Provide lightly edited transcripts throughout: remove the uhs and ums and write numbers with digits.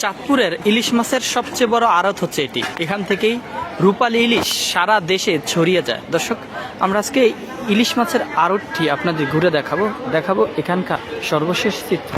চাঁদপুরের ইলিশ মাছের সবচেয়ে বড় আড়ত হচ্ছে এটি। এখান থেকেই রূপালী ইলিশ সারা দেশে ছড়িয়ে যায়। দর্শক, আমরা আজকে ইলিশ মাছের আড়তটি আপনাদের ঘুরে দেখাবো এখানকার সর্বশেষ চিত্র।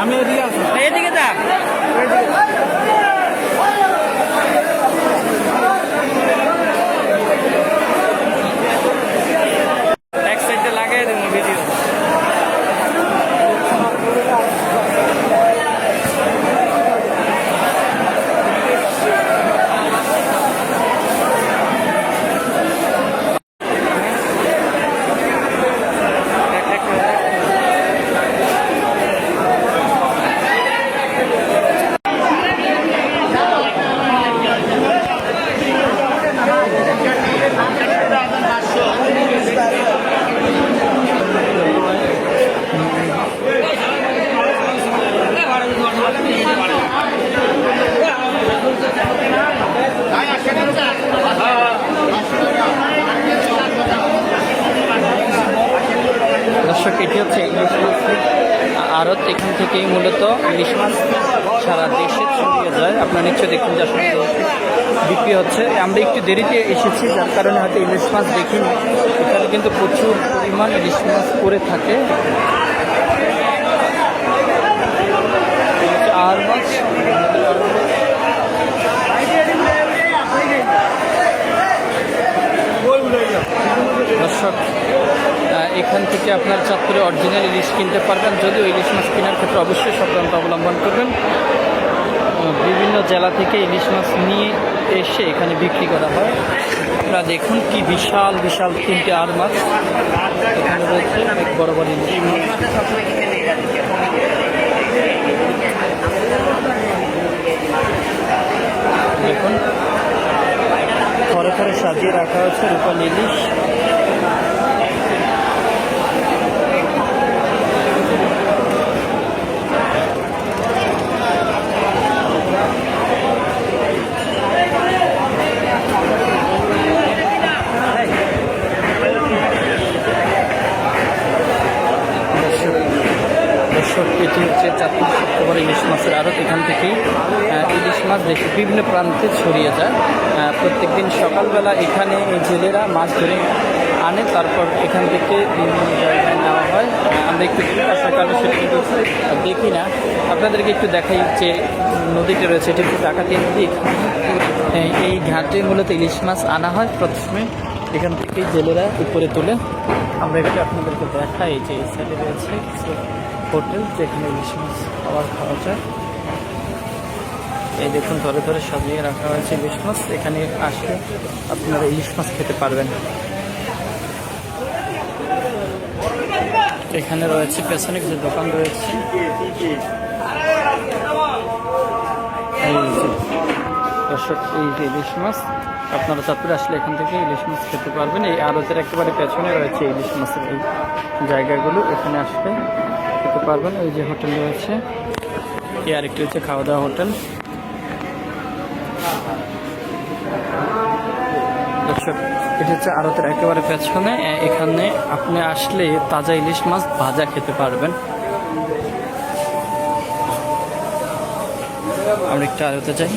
আমি এদিকে আছি, এদিকে যা। এক সাইডে লাগাই দেবো ভিডিও। দর্শক, এটি হচ্ছে ইলিশ মাছের আড়ত। এখান থেকেই মূলত ইলিশ মাছ সারা দেশে ছড়িয়ে যায়। আপনারা নিশ্চয়ই দেখুন যে আসলে বিক্রি হচ্ছে। আমরা একটু দেরিতে এসেছি, যার কারণে হয়তো ইলিশ মাছ দেখিনি। এখানে কিন্তু প্রচুর পরিমাণ ইলিশ মাছ পড়ে থাকে। আর মাছ দর্শক, এখান থেকে আপনার চাঁদপুরে অরিজিনাল ইলিশ কিনতে পারবেন। যদিও ইলিশ মাছ কেনার ক্ষেত্রে অবশ্যই সাবধানতা অবলম্বন করবেন। বিভিন্ন জেলা থেকে ইলিশ মাছ নিয়ে এসে এখানে বিক্রি করা হয়। আপনারা দেখুন কি বিশাল বিশাল তিনটে আর মাছ এখানে রয়েছে, অনেক বড় বড় ইলিশ মাছ। দেখুন ঘরে ঘরে সাজিয়ে রাখা হচ্ছে রূপালী ইলিশ। এটি হচ্ছে চাঁদপুর সবচেয়ে বড় ইলিশ মাছের আড়ত। এখান থেকেই ইলিশ মাছ দেশের বিভিন্ন প্রান্তে ছড়িয়ে যায়। প্রত্যেক দিন সকালবেলা এখানে জেলেরা মাছ ধরে আনে, তারপর এখান থেকে বিভিন্ন জায়গায় নেওয়া হয়। আমরা একটু আসার কারণে সেটা কিন্তু দেখি না। আপনাদেরকে একটু দেখাই যে নদীটা রয়েছে, এটি একটু ডাকাতি নদী। এই ঘাটে মূলত ইলিশ মাছ আনা হয়। প্রথমে এখান থেকেই জেলেরা উপরে তুলে। আমরা এখানে আপনাদেরকে দেখাই যে এই সাইডে রয়েছে হোটেল, যেখানে ইলিশ মাছ খাওয়া যায়। এই দেখুন ধরে ধরে সাজিয়ে রাখা হয়েছে ইলিশ মাছ। এখানে আসলে আপনারা ইলিশ মাছ খেতে পারবেন। এখানে রয়েছে পেছনে কিছু দোকান রয়েছে। দর্শক, এই যে ইলিশ মাছ আপনারা চাঁদপুরে আসলে এখান থেকে ইলিশ মাছ খেতে পারবেন। এই আড়তের একেবারে পেছনে রয়েছে ইলিশ মাছের এই জায়গাগুলো, এখানে আসলে খেতে পারবেন। ওই যে হোটেল রয়েছে, এই আরেকটি হচ্ছে খাওয়া দাওয়া হোটেল। দর্শক, এটা হচ্ছে আড়তের একেবারে পেছনে। এখানে আপনি আসলে তাজা ইলিশ মাছ ভাজা খেতে পারবেন। আমরা একটু আড়তে যাই।